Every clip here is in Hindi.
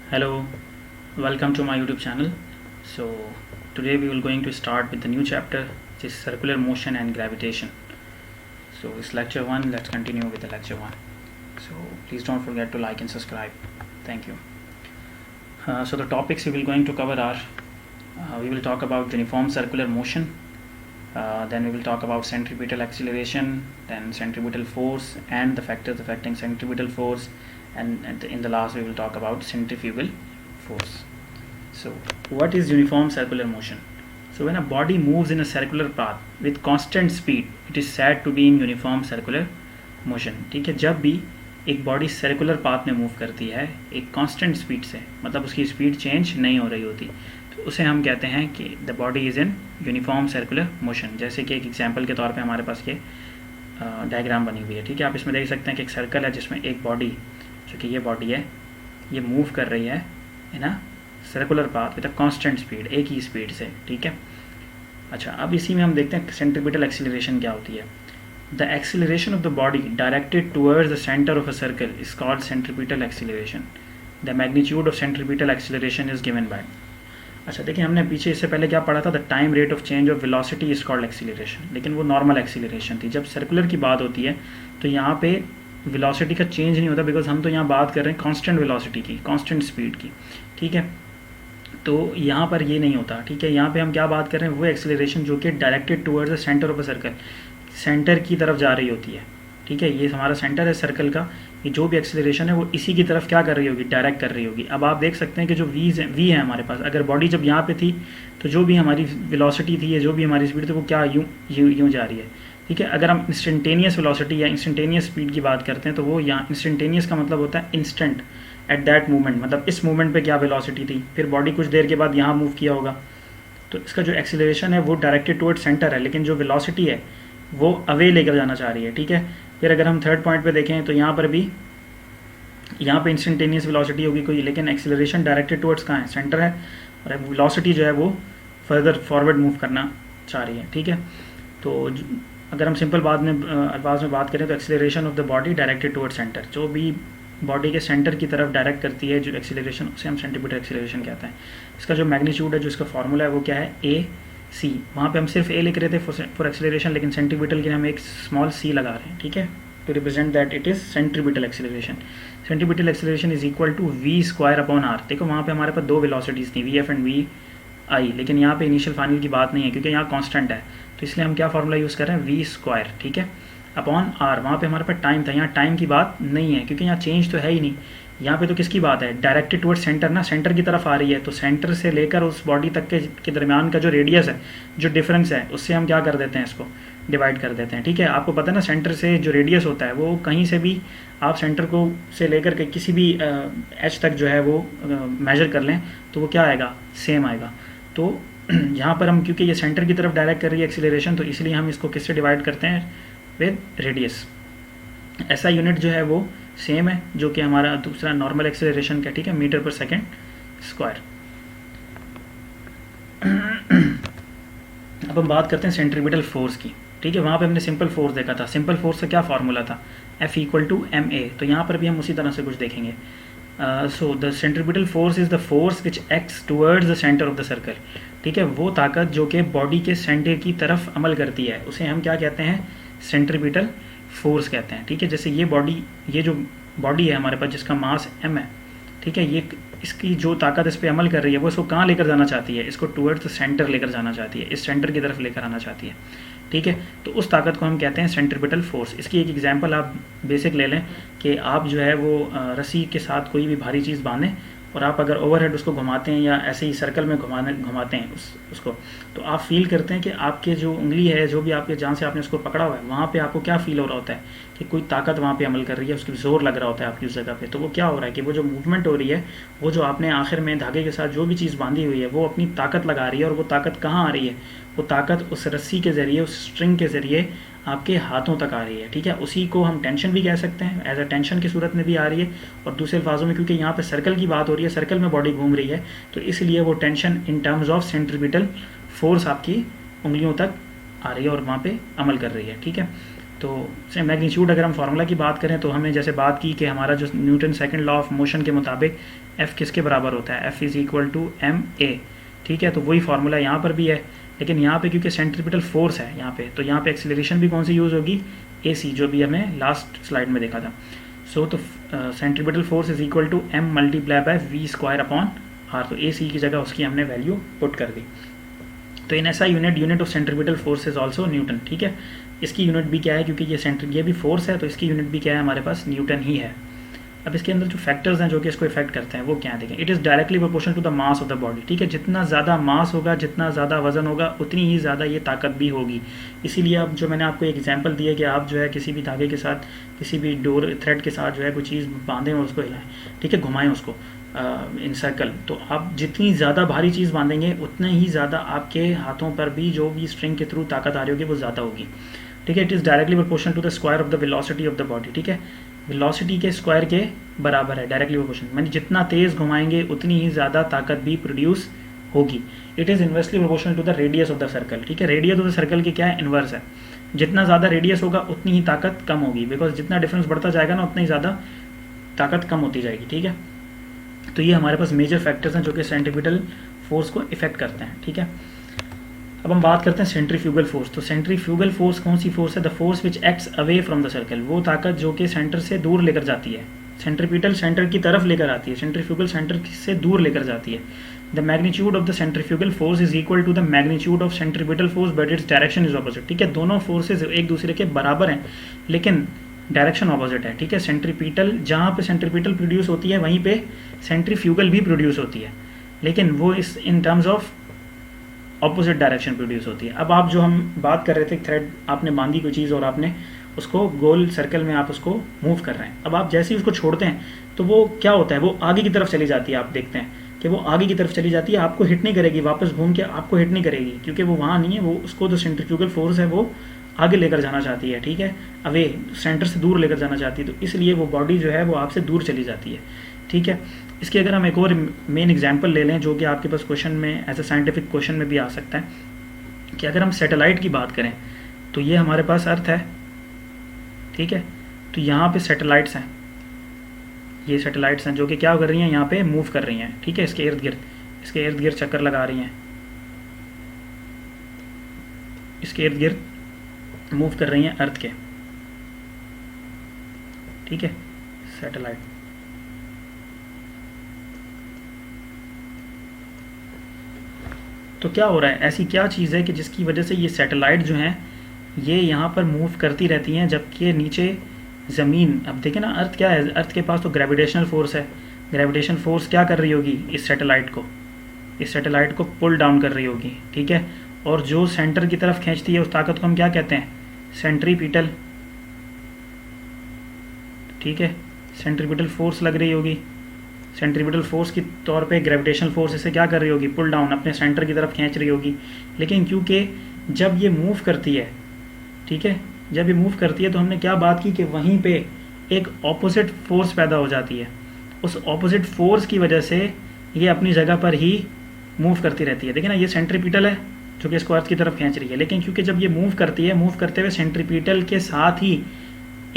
Hello, welcome to my YouTube channel. So today we will going to start with the new chapter, which is circular motion and gravitation. So it's lecture 1. Let's continue with the lecture 1. So please don't forget to like and subscribe. Thank you. So the topics we will going to cover are we will talk about uniform circular motion, then we will talk about centripetal acceleration, then centripetal force and the factors affecting centripetal force, and in the last we will talk about centrifugal force. So what is uniform circular motion? So when a body moves in a circular path with constant speed, it is said to be in uniform circular motion. ठीक है, जब भी एक बॉडी सर्कुलर पाथ में मूव करती है एक कांस्टेंट स्पीड से, मतलब उसकी स्पीड चेंज नहीं हो रही होती, तो उसे हम कहते हैं कि the body is in uniform circular motion. जैसे कि एक एग्जांपल के तौर पे हमारे पास ये डायग्राम बनी हुई है. ठीक है, आप इसमें देख सकते हैं कि एक सर्कल है जिसमें एक बॉडी, जो कि ये बॉडी है, ये मूव कर रही है in a circular path with a constant speed, एक ही स्पीड से. ठीक है, अच्छा, अब इसी में हम देखते हैं सेंट्रीपिटल एक्सीलरेशन क्या होती है. The acceleration of the body directed towards the center of a circle is called centripetal acceleration. The magnitude of centripetal acceleration is given by. अच्छा देखिए, हमने पीछे इससे पहले क्या पढ़ा था, the time rate of change of velocity is called acceleration, लेकिन वो नॉर्मल एक्सीलरेशन थी. जब सर्कुलर की बात होती है तो यहाँ पे वेलोसिटी का चेंज नहीं होता, बिकॉज हम तो यहाँ बात कर रहे हैं कांस्टेंट वेलोसिटी की, कांस्टेंट स्पीड की. ठीक है, तो यहाँ पर ये नहीं होता. ठीक है, यहाँ पे हम क्या बात कर रहे हैं, वो एक्सीलरेशन जो कि directed towards the centre of a circle, centre की तरफ जा रही होती है. ठीक है, ये हमारा सेंटर है सर्कल का, ये जो भी एक्सीलरेशन है वो इसी की तरफ क्या कर रही होगी, डायरेक्ट कर रही होगी. अब आप देख सकते हैं कि जो वी है हमारे पास, अगर बॉडी जब यहाँ पे थी तो जो भी हमारी वेलोसिटी थी या जो भी हमारी स्पीड थी वो क्या यूँ जा रही है. ठीक है, अगर हम इंस्टेंटेनियस वेलोसिटी या इंस्टेंटेनियस स्पीड की बात करते हैं तो वो यहाँ इंस्टेंटेनियस का मतलब होता है इंस्टेंट, एट दैट मोमेंट, मतलब इस मोमेंट पे क्या वेलोसिटी थी, फिर बॉडी कुछ देर के बाद यहाँ मूव किया होगा, तो इसका जो एक्सीलरेशन है वो डायरेक्टेड टुवर्ड सेंटर है, लेकिन जो वेलोसिटी है वो अवे लेकर जाना चाह रही है. ठीक है, फिर अगर हम थर्ड पॉइंट पे देखें तो यहाँ पर भी, यहाँ पे इंस्टेंटेनियस वेलोसिटी होगी कोई, लेकिन एक्सीलरेशन डायरेक्टेड टुवर्ड्स कहाँ है, सेंटर है, और वेलोसिटी जो है वो फर्दर फॉरवर्ड मूव करना चाह रही है. ठीक है, तो अगर हम सिंपल अल्फाज में बात करें तो acceleration of the body directed toward centre, जो भी बॉडी के सेंटर की तरफ डायरेक्ट करती है जो एक्सीलरेशन, उसे हम सेंट्रीपिटल एक्सीलरेशन कहते हैं. इसका जो मैग्नीट्यूड है, जो इसका फॉर्मूला है वो क्या है, ए सी. वहाँ पे हम सिर्फ ए लिख रहे थे फॉर एक्सीलरेशन, लेकिन सेंट्रीपिटल के लिए हम एक स्मॉल सी लगा रहे हैं. ठीक है, to represent that it is centripetal acceleration. Centripetal acceleration is equal to V square upon R. देखो वहाँ पे हमारे पास दो वेलोसिटीज़ थी, V F and V I, लेकिन यहाँ पे इनिशियल फाइनल की बात नहीं है क्योंकि यहाँ कांस्टेंट है, तो इसलिए हम क्या फार्मूला यूज़ कर रहे हैं, वी स्क्वायर. ठीक है, अपॉन आर. वहाँ पे हमारे पास टाइम था, यहाँ टाइम की बात नहीं है क्योंकि यहाँ चेंज तो है ही नहीं. यहाँ पे तो किसकी बात है, डायरेक्टेड टुवर्ड सेंटर ना, सेंटर की तरफ आ रही है, तो सेंटर से लेकर उस बॉडी तक के दरमियान का जो रेडियस है, जो डिफरेंस है, उससे हम क्या कर देते हैं, इसको डिवाइड कर देते हैं. ठीक है, आपको पता है ना, सेंटर से जो रेडियस होता है वो कहीं से भी आप सेंटर को से लेकर के किसी भी एच तक जो है वो मेजर कर लें तो वो क्या आएगा, सेम आएगा. तो यहाँ पर हम, क्योंकि ये सेंटर की तरफ डायरेक्ट कर रही है एक्सीलरेशन, तो इसलिए हम इसको किससे डिवाइड करते हैं, विद रेडियस. ऐसा यूनिट जो है वो सेम है जो कि हमारा दूसरा नॉर्मल एक्सीलरेशन का. ठीक है, मीटर पर सेकेंड स्क्वायर. अब हम बात करते हैं सेंट्रीपिटल फोर्स की. ठीक है, वहाँ पे हमने सिंपल फोर्स देखा था. सिंपल फोर्स का क्या फार्मूला था, F equal to M A. तो यहाँ पर भी हम उसी तरह से कुछ देखेंगे. So the centripetal force is the force which acts towards the centre of the circle. ठीक है, वो ताकत जो कि बॉडी के सेंटर की तरफ अमल करती है उसे हम क्या कहते हैं, सेंट्रीपिटल फोर्स कहते हैं. ठीक है, जैसे ये जो बॉडी है हमारे पास जिसका मास m है, ठीक है, ये इसकी जो ताकत इस पर अमल कर रही है वो इसको कहाँ लेकर जाना चाहती है, इसको टुवर्ड्स द सेंटर लेकर जाना चाहती है, इस सेंटर की तरफ लेकर आना चाहती है. ठीक है, तो उस ताकत को हम कहते हैं सेंट्रीपिटल फोर्स. इसकी एक एग्जांपल आप बेसिक ले लें कि आप जो है वो रस्सी के साथ कोई भी भारी चीज़ बांधें और आप अगर ओवरहेड उसको घुमाते हैं या ऐसे ही सर्कल में घुमाते हैं उसको, तो आप फील करते हैं कि आपके जो उंगली है, जो भी आपके जहाँ से आपने उसको पकड़ा हुआ है, वहाँ पे आपको क्या फील हो रहा होता है कि कोई ताकत वहाँ पे अमल कर रही है, उसकी जोर लग रहा होता है आपकी उस जगह पे. तो वो क्या हो रहा है कि वो जो मूवमेंट हो रही है, वो जो आपने आखिर में धागे के साथ जो भी चीज़ बांधी हुई है वो अपनी ताकत लगा रही है, और वो ताकत कहाँ आ रही है, वो ताकत उस रस्सी के ज़रिए, उस स्ट्रिंग के ज़रिए आपके हाथों तक आ रही है. ठीक है, उसी को हम टेंशन भी कह सकते हैं, एज अ टेंशन की सूरत में भी आ रही है. और दूसरे अल्फाजों में क्योंकि यहाँ पे सर्कल की बात हो रही है, सर्कल में बॉडी घूम रही है, तो इसलिए वो tension in terms of centripetal force आपकी उंगलियों तक आ रही है और वहाँ पे अमल कर रही है. ठीक है, तो मैग्नीट्यूड अगर हम फार्मूला की बात करें तो हमने जैसे बात की कि हमारा जो Newton second law of motion के मुताबिक एफ़ किसके बराबर होता है, F is equal to M A, ठीक है। तो वही फार्मूला यहाँ पर भी है, लेकिन यहाँ पे क्योंकि सेंट्रीपिटल फोर्स है यहाँ पे, तो यहाँ पे एक्सीलरेशन भी कौन सी यूज़ होगी, ए सी, जो भी हमने लास्ट स्लाइड में देखा था। सो तो centripetal force is equal to M multiply by V square upon R, तो ए सी की जगह उसकी हमने वैल्यू पुट कर दी। तो इन ऐसा unit of centripetal force is also Newton, ठीक है। इसकी यूनिट भी क्या है, क्योंकि ये भी फोर्स है तो इसकी यूनिट भी क्या है हमारे पास, न्यूटन ही है। अब इसके अंदर जो फैक्टर्स हैं जो कि इसको इफेक्ट करते हैं वो क्या देखें। It is directly proportional to the mass of the body, ठीक है। जितना ज़्यादा मास होगा, जितना ज़्यादा वजन होगा, उतनी ही ज़्यादा ये ताकत भी होगी। इसीलिए अब जो मैंने आपको एक एग्जांपल दिया कि आप जो है किसी भी धागे के साथ, किसी भी डोर थ्रेड के साथ जो है कोई चीज़ बांधें और उसको हिलाएं, ठीक है, घुमाएं उसको इन सर्कल, तो आप जितनी ज़्यादा भारी चीज़ बांधेंगे उतना ही ज़्यादा आपके हाथों पर भी जो भी स्ट्रिंग के थ्रू ताकत आ रही होगी वो ज़्यादा होगी, ठीक है। It is directly proportional to the square of the velocity of the body, ठीक है। वेलोसिटी के स्क्वायर के बराबर है डायरेक्टली प्रोपोर्शनल, यानी जितना तेज़ घुमाएंगे उतनी ही ज़्यादा ताकत भी प्रोड्यूस होगी। It is inversely proportional to the radius of the circle, ठीक है। रेडियस ऑफ द सर्कल की क्या है, इन्वर्स है। जितना ज़्यादा रेडियस होगा उतनी ही ताकत कम होगी, बिकॉज जितना डिफरेंस बढ़ता जाएगा ना उतनी ज़्यादा ताकत कम होती जाएगी, ठीक है। तो ये हमारे पास मेजर फैक्टर्स हैं जो कि सेंट्रीपिटल फोर्स को इफेक्ट करते हैं, ठीक है। अब हम बात करते हैं सेंट्रीफ्यूगल फोर्स। तो सेंट्रीफ्यूगल फोर्स कौन सी फोर्स है, the force which acts away from the circle, वो ताकत जो कि सेंटर से दूर लेकर जाती है। सेंट्रीपिटल सेंटर की तरफ लेकर आती है, सेंट्रीफ्यूगल सेंटर से दूर लेकर जाती है। The magnitude of the centrifugal force is equal to the magnitude of centripetal force but its direction is opposite, ठीक है। दोनों फोर्सेज एक दूसरे के बराबर हैं लेकिन डायरेक्शन ऑपोजिट है, ठीक है। सेंट्रीपिटल, जहाँ पे सेंट्रीपिटल प्रोड्यूस होती है वहीं पे सेंट्रीफ्यूगल भी प्रोड्यूस होती है, लेकिन वो इस in terms of opposite direction produce होती है। अब आप जो हम बात कर रहे थे, थ्रेड आपने बांधी कोई चीज़ और आपने उसको गोल सर्कल में आप उसको मूव कर रहे हैं। अब आप जैसे ही उसको छोड़ते हैं तो वो क्या होता है, वो आगे की तरफ चली जाती है। आप देखते हैं कि वो आगे की तरफ चली जाती है, आपको हिट नहीं करेगी, वापस घूम के आपको हिट नहीं करेगी, क्योंकि वो वहाँ नहीं है। वो उसको जो सेंट्रीफ्यूगल फोर्स है वो आगे लेकर जाना चाहती है, ठीक है, अवे, सेंटर से दूर लेकर जाना चाहती है। तो इसलिए वो बॉडी जो है वो आपसे दूर चली जाती है, ठीक है। इसकी अगर हम एक और मेन एग्जांपल ले लें जो कि आपके पास क्वेश्चन में एज ए साइंटिफिक क्वेश्चन में भी आ सकता है, कि अगर हम सैटेलाइट की बात करें तो ये हमारे पास अर्थ है, ठीक है। तो यहाँ पे सैटेलाइट्स हैं, ये सैटेलाइट्स हैं जो कि क्या कर रही हैं, यहाँ पे मूव कर रही हैं, ठीक है। इसके इर्द गिर्द चक्कर लगा रही हैं, इसके इर्द गिर्द मूव कर रही हैं अर्थ के, ठीक है, सैटेलाइट। तो क्या हो रहा है, ऐसी क्या चीज़ है कि जिसकी वजह से ये सैटेलाइट जो हैं ये यहाँ पर मूव करती रहती हैं, जबकि नीचे ज़मीन, अब देखें ना, अर्थ क्या है, अर्थ के पास तो ग्रेविटेशनल फोर्स है। ग्रेविटेशन फोर्स क्या कर रही होगी, इस सैटेलाइट को पुल डाउन कर रही होगी, ठीक है। और जो सेंटर की तरफ खींचती है उस ताकत को हम क्या कहते हैं, सेंट्रीपिटल, ठीक है। सेंट्रीपिटल फोर्स लग रही होगी, सेंट्रीपिटल फोर्स के तौर पे ग्रेविटेशनल फोर्स इसे क्या कर रही होगी, पुल डाउन, अपने सेंटर की तरफ खींच रही होगी। लेकिन क्योंकि जब ये मूव करती है, ठीक है, जब ये मूव करती है तो हमने क्या बात की कि वहीं पे एक ऑपोजिट फोर्स पैदा हो जाती है। उस ऑपोजिट फोर्स की वजह से ये अपनी जगह पर ही मूव करती रहती है। देखिए ना, ये सेंट्रीपिटल है जो कि इसको अर्थ की तरफ खींच रही है, लेकिन क्योंकि जब ये मूव करती है, मूव करते हुए सेंट्रीपिटल के साथ ही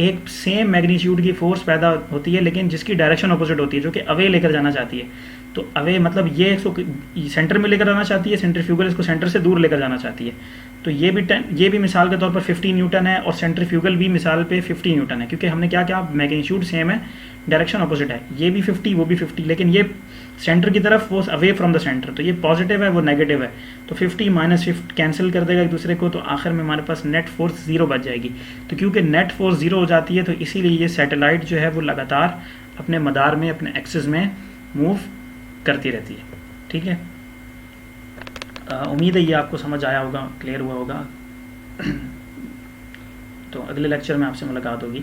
एक सेम मैग्नीट्यूड की फोर्स पैदा होती है, लेकिन जिसकी डायरेक्शन ऑपोजिट होती है, जो कि अवे लेकर जाना चाहती है। तो अवे मतलब ये इसको सेंटर में लेकर जाना चाहती है, सेंट्रीफ्यूगल इसको सेंटर से दूर लेकर जाना चाहती है। तो ये भी मिसाल के तौर पर 50 न्यूटन है और सेंट्रीफ्यूगल भी मिसाल पे 50 न्यूटन है, क्योंकि हमने क्या क्या मैग्नीट्यूड सेम है, डायरेक्शन ऑपोजिट है। ये भी 50, वो भी 50, लेकिन ये सेंटर की तरफ, वो अवे फ्रॉम द सेंटर, तो ये पॉजिटिव है, वो नेगेटिव है। तो 50 माइनस 50 कैंसिल कर देगा एक दूसरे को, तो आखिर में हमारे पास नेट फोर्स 0 बच जाएगी। तो क्योंकि नेट फोर्स 0 हो जाती है तो इसीलिए ये सैटेलाइट जो है वो लगातार अपने मदार में, अपने एक्सिस में मूव करती रहती है, ठीक है। उम्मीद है ये आपको समझ आया होगा, क्लियर हुआ होगा। तो अगले लेक्चर में आपसे मुलाकात होगी।